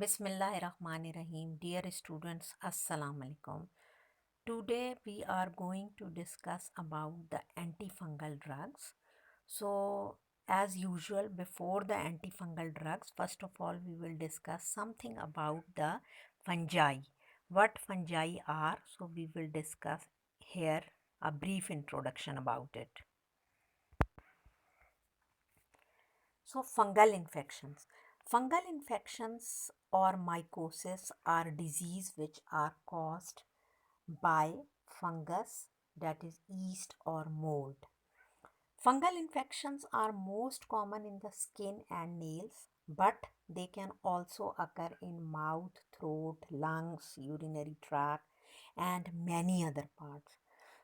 Bismillahirrahmanirrahim. Dear students, Assalamu alaikum. Today we are going to discuss about the antifungal drugs. So, as usual, before the antifungal drugs, first of all, we will discuss something about the fungi. What fungi are, so we will discuss here a brief introduction about it. So, fungal infections. Fungal infections or mycosis are disease which are caused by fungus, that is yeast or mold. Fungal infections are most common in the skin and nails, but they can also occur in mouth, throat, lungs, urinary tract, and many other parts.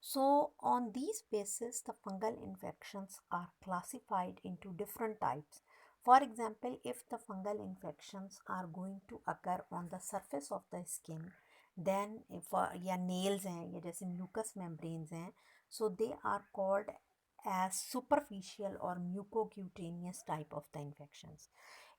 So, on these basis, the fungal infections are classified into different types. For example, if the fungal infections are going to occur on the surface of the skin, then if या nails हैं या जैसे mucous membranes हैं, so they are called as superficial or mucocutaneous type of the infections.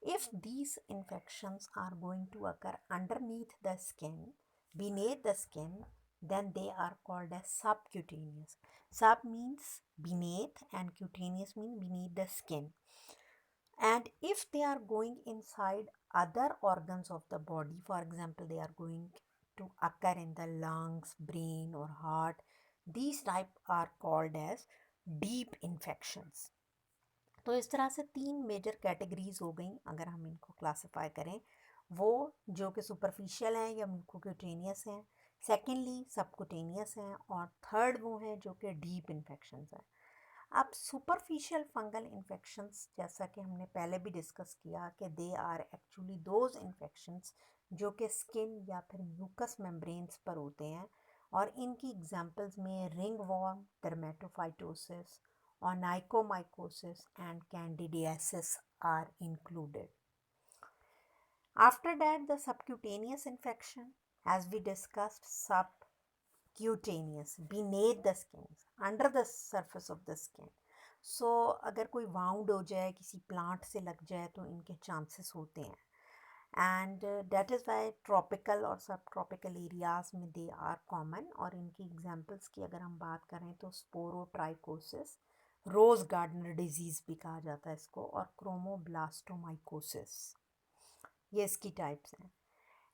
If these infections are going to occur underneath the skin, beneath the skin, then they are called as subcutaneous. Sub means beneath and cutaneous means beneath the skin. And if they are going inside other organs of the body, for example, they are going to occur in the lungs, brain or heart, these type are called as deep infections. तो इस तरह से तीन major categories हो गई अगर हम इनको क्लासिफाई करें, वो जो कि सुपरफिशियल हैं या म्यूकोक्यूटेनियस हैं, सेकेंडली सबकुटेनियस हैं, और थर्ड वो हैं जो कि डीप इन्फेक्शंस हैं. अब सुपरफिशियल फंगल इन्फेक्शंस, जैसा कि हमने पहले भी डिस्कस किया कि they are actually those infections जो कि स्किन या फिर म्यूकस मेम्ब्रेन्स पर होते हैं, और इनकी एग्जांपल्स में ringworm, dermatophytosis, onychomycosis and candidiasis are included. After that, the subcutaneous infection, as we discussed, subcutaneous, beneath the skin, under the surface of the skin. So, अगर कोई वाउंड हो जाए, किसी प्लांट से लग जाए, तो इनके चांसेस होते हैं. And that is why tropical और सब ट्रॉपिकल एरियाज में दे आर कॉमन. और इनकी एग्जांपल्स की अगर हम बात करें तो स्पोरोट्राइकोसिस, रोज गार्डनर डिजीज़ भी कहा जाता है इसको, और क्रोमोब्लास्टोमाइकोसिस, ये इसकी टाइप्स हैं.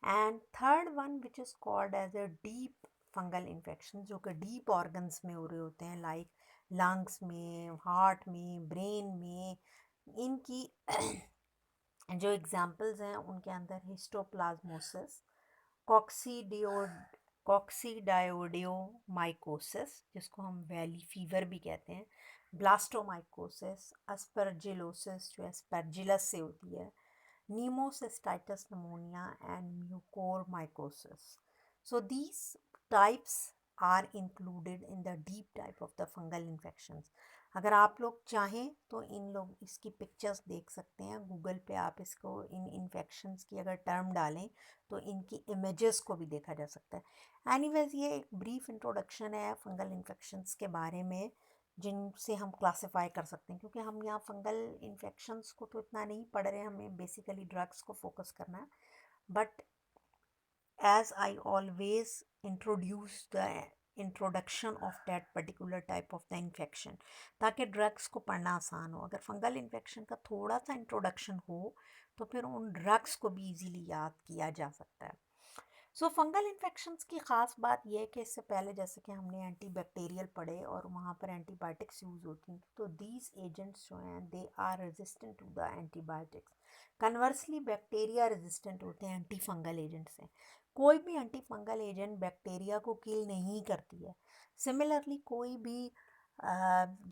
And third one which is called as a deep fungal infection, जो कि डीप ऑर्गन्स में हो रहे होते हैं, लाइक लंग्स में, हार्ट में, ब्रेन में. इनकी जो एग्जांपल्स हैं उनके अंदर हिस्टोप्लाज्मोसिस, कॉक्सीडायोडियोमाइकोसिस जिसको हम वैली फीवर भी कहते हैं, ब्लास्टोमाइकोसिस, अस्परजिलोसिस जो एस्परजिलस से होती है, pneumocystitis pneumonia and mucormycosis. So these types are included in the deep type of the fungal infections. अगर आप लोग चाहें तो इन लोग इसकी पिक्चर्स देख सकते हैं गूगल पे. आप इसको इन इन्फेक्शंस की अगर टर्म डालें तो इनकी इमेजेस को भी देखा जा सकता है. एनीवेज, ये एक ब्रीफ इंट्रोडक्शन है फंगल इन्फेक्शंस के बारे में जिनसे हम क्लासिफाई कर सकते हैं, क्योंकि हम यहाँ फंगल इन्फेक्शंस को तो इतना नहीं पढ़ रहे हैं, हमें बेसिकली ड्रग्स को फोकस करना है. But as I always introduce the introduction of that particular type of the infection, ताकि ड्रग्स को पढ़ना आसान हो. अगर फंगल इन्फेक्शन का थोड़ा सा इंट्रोडक्शन हो तो फिर उन ड्रग्स को भी इजीली याद किया जा सकता है. सो फंगल इन्फेक्शंस की ख़ास बात यह है कि इससे पहले जैसे कि हमने एंटीबैक्टीरियल पढ़े और वहाँ पर एंटीबायोटिक्स यूज़ होती हैं, तो दीज एजेंट्स जो हैं they are resistant to the antibiotics. Conversely bacteria resistant होते हैं एंटी फंगल एजेंट से. कोई भी एंटी फंगल एजेंट बैक्टीरिया को किल नहीं करती है. सिमिलरली कोई भी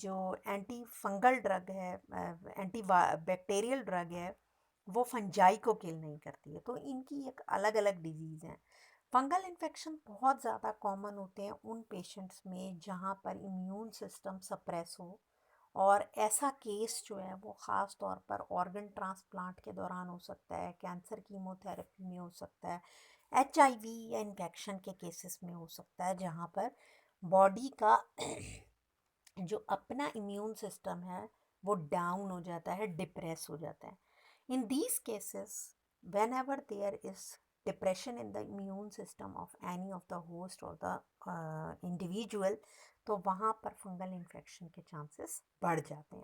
जो एंटी फंगल ड्रग है, एंटी बैक्टीरियल ड्रग है, वो फंजाई को किल नहीं करती है. तो इनकी एक अलग अलग डिजीज़ हैं. फंगल इन्फेक्शन बहुत ज़्यादा कॉमन होते हैं उन पेशेंट्स में जहाँ पर इम्यून सिस्टम सप्रेस हो, और ऐसा केस जो है वो ख़ास तौर पर ऑर्गन ट्रांसप्लांट के दौरान हो सकता है, कैंसर कीमोथेरेपी में हो सकता है, HIV या इन्फेक्शन के केसेस में हो सकता है, जहाँ पर बॉडी का जो अपना इम्यून सिस्टम है वो डाउन हो जाता है, डिप्रेस हो जाता है. In these cases whenever there is depression in the immune system of any of the host or the individual, तो वहाँ पर फंगल इन्फेक्शन के चांसेस बढ़ जाते हैं.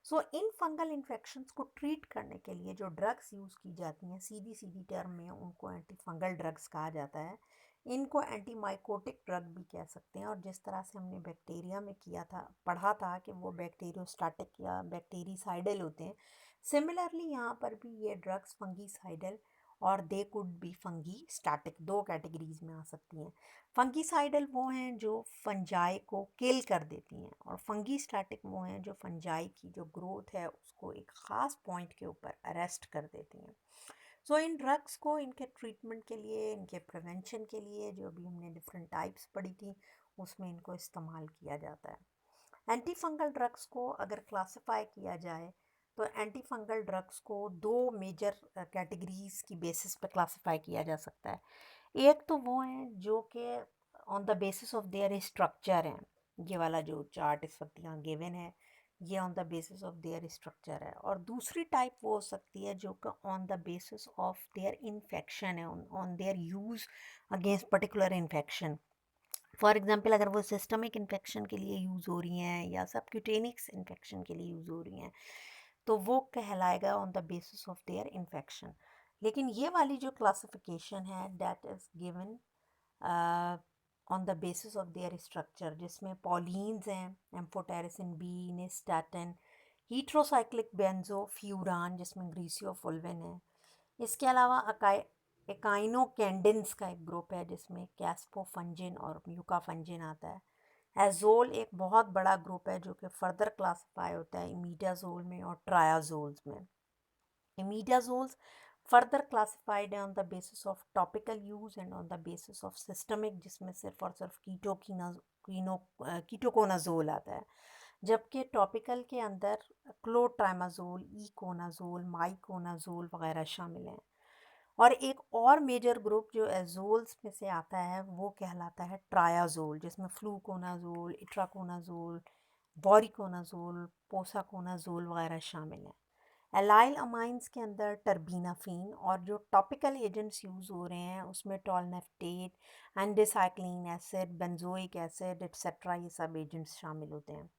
सो इन फंगल इन्फेक्शंस को ट्रीट करने के लिए जो ड्रग्स यूज़ की जाती हैं, सीधी सीधी टर्म में उनको एंटी फंगल ड्रग्स कहा जाता है. इनको एंटी माइकोटिक ड्रग भी कह सकते हैं. और जिस तरह से हमने बैक्टीरिया में किया था, पढ़ा था कि वो बैक्टीरियोस्टैटिक या बैक्टीरीसाइडल होते हैं, सिमिलरली यहाँ पर भी ये ड्रग्स फंगीसाइडल और they could be fungi static, दो कैटेगरीज में आ सकती हैं. फंगीसाइडल वो हैं जो फंजाई को किल कर देती हैं, और फंगी स्टैटिक वो हैं जो फंजाई की जो ग्रोथ है उसको एक ख़ास पॉइंट के ऊपर अरेस्ट कर देती हैं. सो इन ड्रग्स को इनके ट्रीटमेंट के लिए, इनके प्रिवेंशन के लिए, जो अभी हमने डिफरेंट टाइप्स पढ़ी थी, उसमें इनको इस्तेमाल किया जाता है. एंटी फंगल ड्रग्स को अगर क्लासिफाई किया जाए तो एंटी फंगल ड्रग्स को दो मेजर कैटेगरीज की बेसिस पे क्लासिफाई किया जा सकता है. एक तो वो हैं जो कि on the basis of there structure हैं. ये वाला जो चार्ट इस वक्त यहाँ गिवन है, ये on the basis of there structure है. और दूसरी टाइप वो हो सकती है जो कि on the basis of their infection है, on their use against particular infection. For example, अगर वो सिस्टमिक इन्फेक्शन के लिए यूज़ हो रही हैं या सबक्यूटेनिक्स इन्फेक्शन के लिए यूज़ हो रही हैं, तो वो कहलाएगा on the basis of their infection. लेकिन ये वाली जो क्लासिफिकेशन है, that is given on the basis of there structure, जिसमें पॉलीन्स हैं, एम्फोटेरिसिन बी, निस्टैटिन, हीट्रोसाइक्लिक बेंजोफ्यूरान जिसमें ग्रीसियोफुल्विन है. इसके अलावा एकाइनोकेंडिन्स का एक ग्रुप है जिसमें कैस्पोफंजिन और म्यूकाफंजिन आता है. एजोल एक बहुत बड़ा ग्रुप है जो कि फर्दर क्लासिफाई होता है इमीडाजोल में और ट्रायाजोल्स में. इमीडाजोल्स फर्दर क्लासिफाइड है on the basis of topical use and on the basis of systemic, जिसमें सिर्फ और सिर्फ कीटोकोनाजोल आता है. जबकि टॉपिकल के अंदर क्लोट्रामाजोल, इकोनाजोल, माइकोनाजोल वगैरह शामिल हैं. और एक और मेजर ग्रुप जो एजोल्स में से आता है वो कहलाता है ट्रायाजोल, जिसमें फ्लूकोनाजोल, इट्राकोनाजोल, बोरिकोनाजोल, पोसाकोनाजोल वगैरह शामिल हैं. एलाइल अमाइंस के अंदर टर्बीनाफिन, और जो टॉपिकल एजेंट्स यूज़ हो रहे हैं उसमें टॉलनेफ्टेट, एंडोसाइक्लिन एसिड, बेंजोइक एसिड एट्सेट्रा, ये सब एजेंट्स शामिल होते हैं.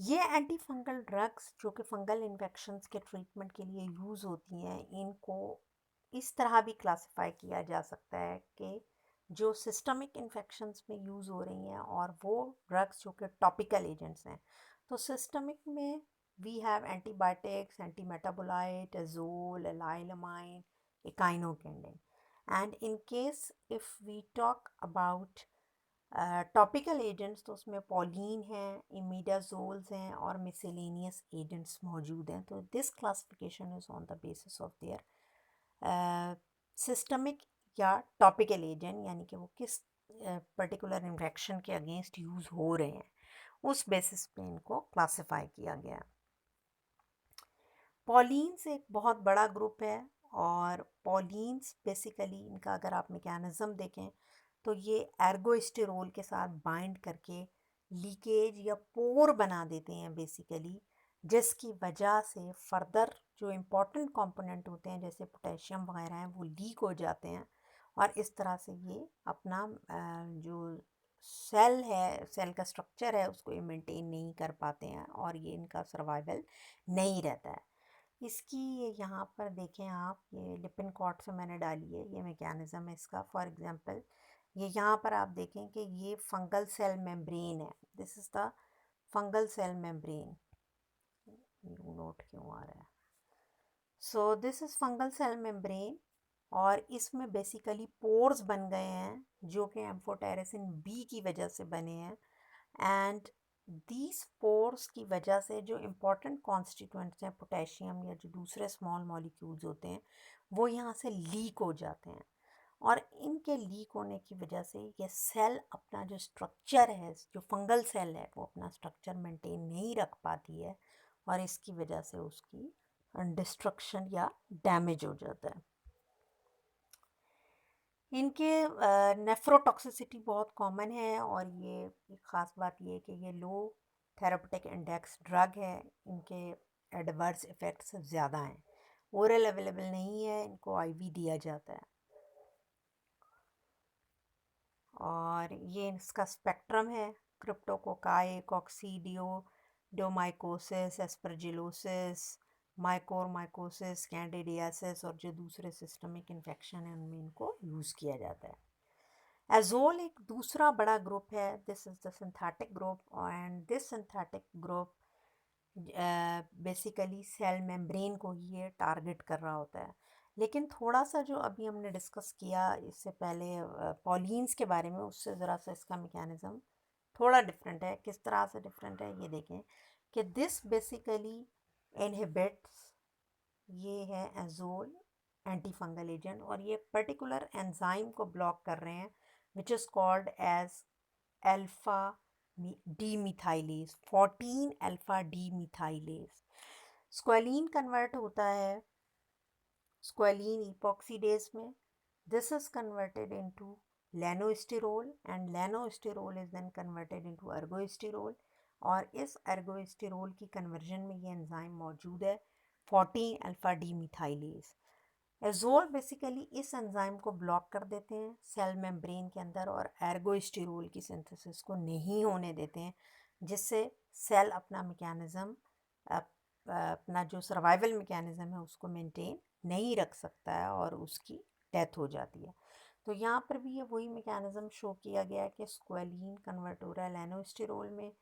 ये एंटी फंगल ड्रग्स जो कि फंगल इन्फेक्शंस के ट्रीटमेंट के लिए यूज़ होती हैं, इनको इस तरह भी क्लासिफाई किया जा सकता है कि जो सिस्टमिक इन्फेक्शंस में यूज़ हो रही हैं और वो ड्रग्स जो कि टॉपिकल एजेंट्स हैं. तो सिस्टमिक में we have antibiotics, anti metabolite, azole, allylamine, echinocandin. And in case if we talk about topical agents, तो उसमें पॉलीन हैं, इमीडाजोल्स हैं और मिसेलेनियस एजेंट्स मौजूद हैं. तो this classification is on the basis of there systemic या टॉपिकल एजेंट, यानी कि वो किस पर्टिकुलर इन्फेक्शन के अगेंस्ट यूज़ हो रहे हैं, उस बेसिस पे इनको क्लासिफाई किया गया. पॉलीन्स एक बहुत बड़ा ग्रुप है, और पॉलीन्स बेसिकली इनका अगर आप मैकेनिज़्म देखें तो ये एर्गोस्टेरोल के साथ बाइंड करके लीकेज या पोर बना देते हैं बेसिकली, जिसकी वजह से फर्दर जो इम्पोर्टेंट कंपोनेंट होते हैं जैसे पोटेशियम वगैरह हैं वो लीक हो जाते हैं. और इस तरह से ये अपना जो सेल है, सेल का स्ट्रक्चर है, उसको ये मेंटेन नहीं कर पाते हैं और ये इनका सर्वाइवल नहीं रहता है. इसकी ये यहाँ पर देखें आप, ये लिपिन कॉट से मैंने डाली है, ये मैकेनिज़्म है इसका. फॉर एग्जांपल, ये यहाँ पर आप देखें कि ये फंगल सेल मेम्ब्रेन है. This is the fungal cell membrane. Note क्यों आ रहा है? So this is fungal cell membrane, और इसमें बेसिकली पोर्स बन गए हैं जो कि एम्फोटेरिसिन बी की वजह से बने हैं. एंड दीज पोर्स की वजह से जो इम्पोर्टेंट कॉन्स्टिट्यूएंट्स हैं, पोटेशियम या जो दूसरे स्मॉल मॉलिक्यूल्स होते हैं, वो यहाँ से लीक हो जाते हैं. और इनके लीक होने की वजह से ये सेल अपना जो स्ट्रक्चर है, जो फंगल सेल है, वो अपना स्ट्रक्चर मेंटेन नहीं रख पाती है, और इसकी वजह से उसकी डिस्ट्रक्शन या डैमेज हो जाता है. इनके नेफ्रोटॉक्सिसिटी बहुत कॉमन है, और ये एक ख़ास बात ये है कि ये लो थेरापेटिक इंडेक्स ड्रग है. इनके एडवर्स इफ़ेक्ट्स ज़्यादा हैं. ओरल अवेलेबल नहीं है, इनको आईवी दिया जाता है। और ये इसका स्पेक्ट्रम है, क्रिप्टोकोकाई, कॉक्सीडियो, डोमाइकोसिस, एस्परजिलोसिस, माइकोरमाइकोसिस, कैंडिडियासिस और जो दूसरे सिस्टमिक इन्फेक्शन है उनमें इनको यूज़ किया जाता है। एजोल एक दूसरा बड़ा ग्रुप है, this is the synthetic group and this synthetic group basically cell membrane को ही ये टारगेट कर रहा होता है। लेकिन थोड़ा सा जो अभी हमने डिस्कस किया इससे पहले पॉलीन्स के बारे में, उससे ज़रा सा इसका मैकेनिज़्म थोड़ा डिफरेंट है। किस तरह से डिफरेंट है ये देखें कि दिस बेसिकली इनहिबिट्स, ये है एजोल एंटी फंगल एजेंट, और ये पर्टिकुलर एंजाइम को ब्लॉक कर रहे हैं which is called as alpha demethylase, 14 alpha demethylase. Squalene convert होता है स्क्वालीन इपॉक्सीडेज में, this is converted into lanosterol and lanosterol is then converted into ergosterol, और इस अर्गोस्टिरोल की कन्वर्जन में ये एंजाइम मौजूद है 14 अल्फा डीमिथाइलेज। एजोल बेसिकली इस एंजाइम को ब्लॉक कर देते हैं सेल मेम्ब्रेन के अंदर और एर्गोस्टिरोल की सिंथेसिस को नहीं होने देते हैं, जिससे सेल अपना मैकेनिज़्म, अपना जो सर्वाइवल मैकेनिज़्म है उसको मेंटेन नहीं रख सकता है और उसकी डेथ हो जाती है। तो यहाँ पर भी ये वही मैकेनिज़्म शो किया गया है कि स्क्वालीन कन्वर्ट हो रहा है लेनोस्टिरोल में,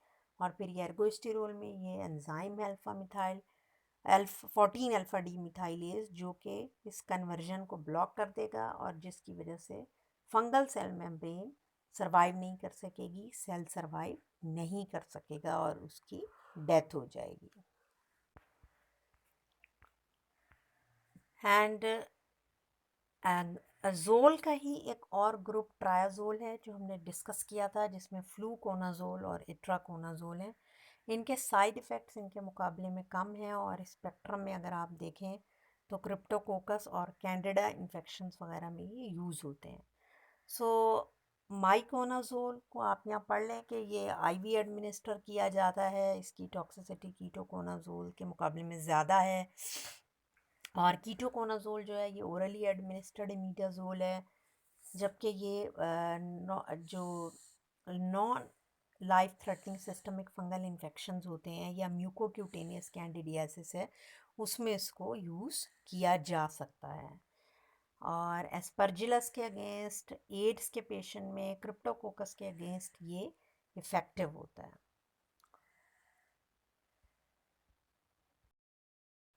और फिर एर्गोस्टिरोल में ये एंजाइम है alpha methyl 14 alpha D methylase, जो कि इस कन्वर्जन को ब्लॉक कर देगा और जिसकी वजह से फंगल सेल मेम्ब्रेन सरवाइव नहीं कर सकेगी, सेल सरवाइव नहीं कर सकेगा और उसकी डेथ हो जाएगी। एंड अजोल का ही एक और ग्रुप ट्रायाजोल है जो हमने डिस्कस किया था, जिसमें फ्लूकोनाजोल और इट्राकोनाजोल हैं। इनके साइड इफ़ेक्ट्स इनके मुकाबले में कम हैं, और स्पेक्ट्रम में अगर आप देखें तो क्रिप्टोकोकस और कैंडिडा इन्फेक्शंस वगैरह में ये यूज़ होते हैं। सो माइकोनाजोल को आप यहाँ पढ़ लें कि ये आईवी एडमिनिस्टर किया जाता है, इसकी टॉक्सिसिटी कीटोकोनाजोल के मुकाबले में ज़्यादा है। और कीटोकोनाजोल जो है ये ओरली एडमिनिस्टर्ड इमीडाजोल है, जबकि ये जो non life threatening systemic fungal infections होते हैं या म्यूकोक्यूटेनियस कैंडिडियासिस है, उसमें इसको यूज़ किया जा सकता है। और एस्परजिलस के अगेंस्ट, एड्स के पेशेंट में क्रिप्टोकोकस के अगेंस्ट ये इफ़ेक्टिव होता है।